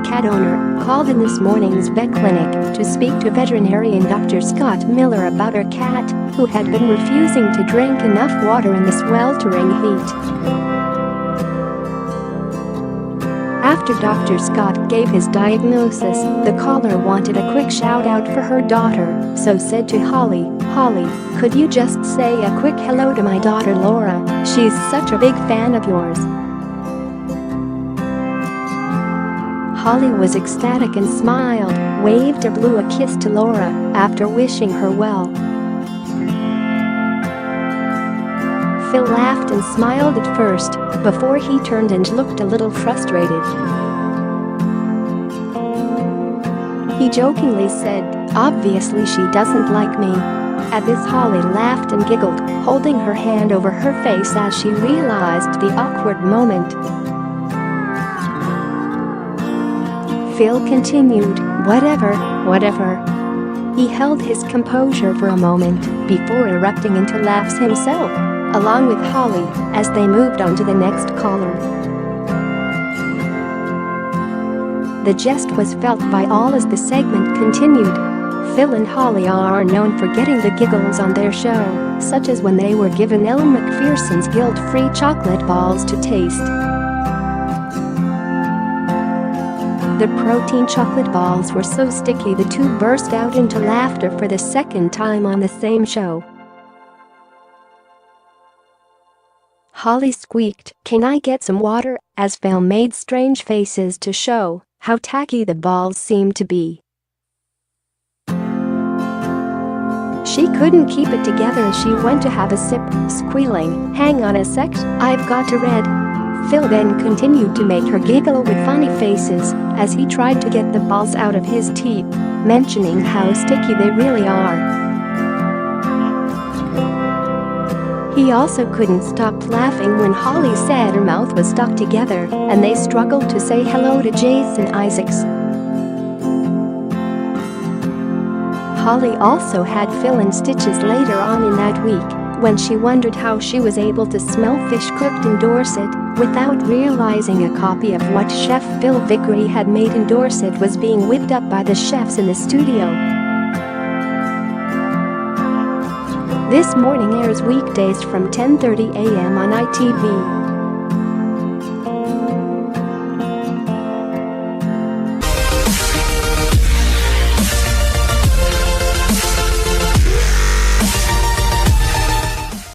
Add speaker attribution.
Speaker 1: cat owner, called in this morning's vet clinic to speak to veterinarian Dr. Scott Miller about her cat, who had been refusing to drink enough water in the sweltering heat. After Dr. Scott gave his diagnosis, the caller wanted a quick shout-out for her daughter, so said to Holly, "Holly, could you just say a quick hello to my daughter Laura? She's such a big fan of yours." Holly was ecstatic and smiled, waved or blew a kiss to Laura after wishing her well. Phil laughed and smiled at first, before he turned and looked a little frustrated. He jokingly said, "Obviously she doesn't like me." At this, Holly laughed and giggled, holding her hand over her face as she realized the awkward moment. Phil continued, whatever. He held his composure for a moment before erupting into laughs himself, along with Holly, as they moved on to the next caller. The jest was felt by all as the segment continued. Phil and Holly are known for getting the giggles on their show, such as when they were given Elle Macpherson's guilt-free chocolate balls to taste. The protein chocolate balls were so sticky the two burst out into laughter for the second time on the same show. Holly squeaked, "Can I get some water?" as Phil made strange faces to show how tacky the balls seemed to be. She couldn't keep it together as she went to have a sip, squealing, "Hang on a sec, I've got to read." Phil then continued to make her giggle with funny faces as he tried to get the balls out of his teeth, mentioning how sticky they really are. He also couldn't stop laughing when Holly said her mouth was stuck together and they struggled to say hello to Jason Isaacs. Holly also had Phil in stitches later on in that week when she wondered how she was able to smell fish cooked in Dorset without realizing a copy of what chef Phil Vickery had made in Dorset was being whipped up by the chefs in the studio. This Morning airs weekdays from 10:30 a.m. on ITV.